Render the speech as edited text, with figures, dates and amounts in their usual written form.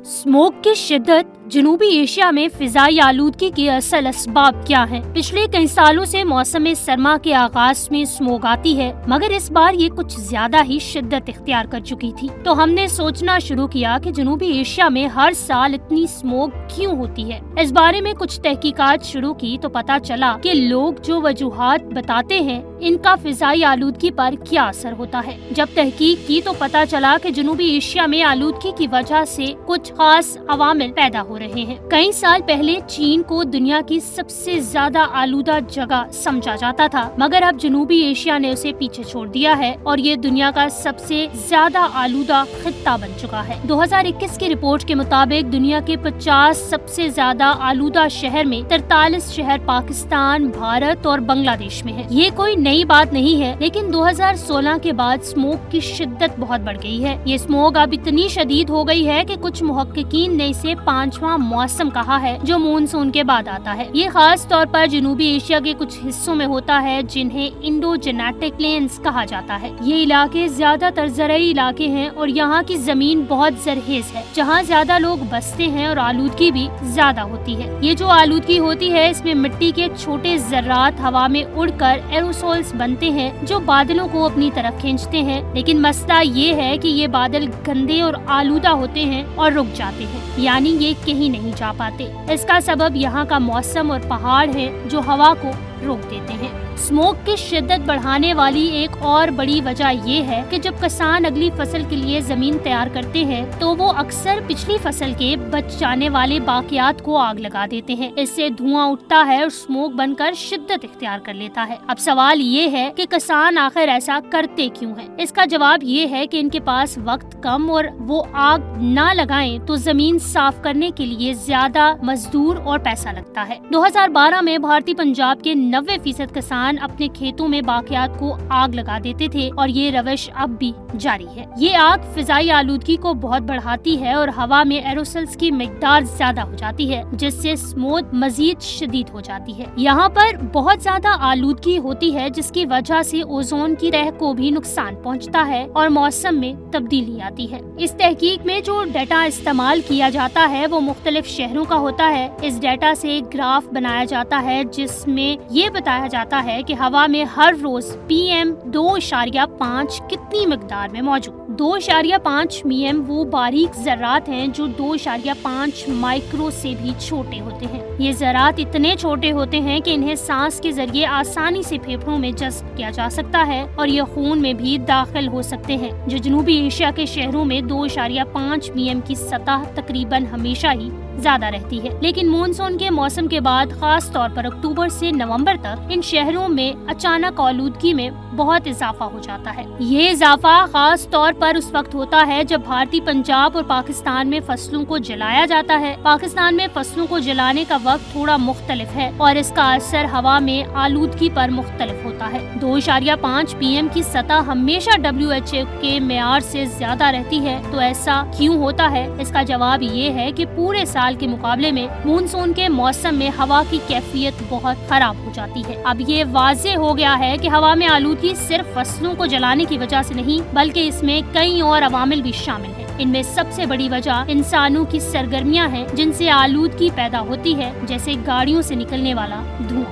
Smoke की शिद्दत जनूबी एशिया में फिजाई आलूदगी के असल असबाब क्या हैं? पिछले कई सालों से मौसम सरमा के आगाज में स्मोक आती है, मगर इस बार ये कुछ ज्यादा ही शिद्दत इख्तियार कर चुकी थी। तो हमने सोचना शुरू किया कि जनूबी एशिया में हर साल इतनी स्मोक क्यों होती है। इस बारे में कुछ तहकीकात शुरू की तो पता चला कि लोग जो वजूहात बताते हैं, इनका फिजाई आलूदगी पर क्या असर होता है। जब तहकीक की तो पता चला कि जनूबी एशिया में आलूदगी की वजह से कुछ खास अवामिल पैदा हो रहे हैं। कई साल पहले चीन को दुनिया की सबसे ज्यादा आलूदा जगह समझा जाता था, मगर अब जनूबी एशिया ने उसे पीछे छोड़ दिया है और ये दुनिया का सबसे ज्यादा आलूदा खित्ता बन चुका है। 2021 की रिपोर्ट के मुताबिक दुनिया के 50 सबसे ज्यादा आलूदा शहर में 43 शहर पाकिस्तान, भारत और बांग्लादेश में है। ये कोई नई बात नहीं है, लेकिन 2016 के बाद स्मोक की शिद्दत बहुत बढ़ गई है। ये स्मोक अब इतनी शदीद हो गई है कि कुछ मुहक्किकीन ने इसे 5वां मौसम कहा है, जो मानसून के बाद आता है। ये खास तौर पर जनूबी एशिया के कुछ हिस्सों में होता है, जिन्हें इंडो जेनेटिक प्लेन्स कहा जाता है। ये इलाके ज्यादातर ज़राई इलाके हैं और यहाँ की जमीन बहुत जरखेज है, जहाँ ज्यादा लोग बसते हैं और आलूदगी भी ज्यादा होती है। ये जो आलूदगी होती है, इसमें मिट्टी के छोटे जर्रात हवा में उड़कर एरोसोल्स बनते हैं, जो बादलों को अपनी तरफ खींचते हैं। लेकिन मसला ये है कि ये बादल गंदे और आलूदा होते हैं और रुक जाते हैं, यानी ये कहीं नहीं जा पाते। इसका सबब यहाँ का मौसम और पहाड़ है, जो हवा को रोक देते हैं। स्मोक की शिद्दत बढ़ाने वाली एक और बड़ी वजह ये है कि जब किसान अगली फसल के लिए जमीन तैयार करते हैं, तो वो अक्सर पिछली फसल के बच जाने वाले बाकियात को आग लगा देते हैं। इससे धुआं उठता है और स्मोक बनकर शिद्दत इख्तियार कर लेता है। अब सवाल ये है कि किसान आखिर ऐसा करते क्यों हैं? इसका जवाब ये है कि इनके पास वक्त कम और वो आग ना लगाएं तो जमीन साफ करने के लिए ज्यादा मजदूर और पैसा लगता है। 2012 में भारतीय पंजाब के 90% किसान अपने खेतों में बाकियात को आग लगा देते थे और ये रविश अब भी जारी है। ये आग फिजाई आलूदगी को बहुत बढ़ाती है और हवा में एरोसल्स की मिकदार ज्यादा हो जाती है, जिससे स्मोक मजीद शदीद हो जाती है। यहाँ पर बहुत ज्यादा आलूदगी होती है, जिसकी वजह से ओजोन की तह को भी नुकसान पहुँचता है और मौसम में तब्दीली आती है। इस तहकीक में जो डाटा इस्तेमाल किया जाता है वो मुख्तलिफ शहरों का होता है। इस डाटा से एक ग्राफ बनाया जाता है, जिसमें ये बताया जाता है कि हवा में हर रोज PM 2.5 कितनी मिकदार में मौजूद। 2.5 mm वो बारीक जर्रात हैं जो 2.5 माइक्रो से भी छोटे होते हैं। ये जर्रात इतने छोटे होते हैं कि इन्हें सांस के जरिए आसानी से फेफड़ों में जज्ब किया जा सकता है और ये खून में भी दाखिल हो सकते हैं, जो जनूबी एशिया के शहरों में 2.5 mm की सतह तकरीबन हमेशा ही ज्यादा रहती है। लेकिन मानसून के मौसम के बाद खास तौर पर अक्टूबर से नवंबर तक इन शहरों में अचानक आलूदगी में बहुत इजाफा हो जाता है। ये इजाफा खास तौर पर उस वक्त होता है जब भारतीय पंजाब और पाकिस्तान में फसलों को जलाया जाता है। पाकिस्तान में फसलों को जलाने का वक्त थोड़ा मुख्तलिफ है और इसका असर हवा में आलूदगी पर मुख्तलिफ होता है। 2.5 PM की सतह हमेशा WHO के मेयार से ज्यादा रहती है। तो ऐसा क्यों होता है? इसका जवाब ये है कि पूरे साल के मुकाबले में मानसून के मौसम में हवा की कैफियत बहुत खराब हो जाती है। अब ये वाज़े हो गया है कि हवा में आलूदगी सिर्फ फसलों को जलाने की वजह से नहीं, बल्कि इसमें कई और अवामिल भी शामिल हैं। इनमें सबसे बड़ी वजह इंसानों की सरगर्मियां हैं, जिनसे आलूदगी पैदा होती है, जैसे गाड़ियों से निकलने वाला धुआं।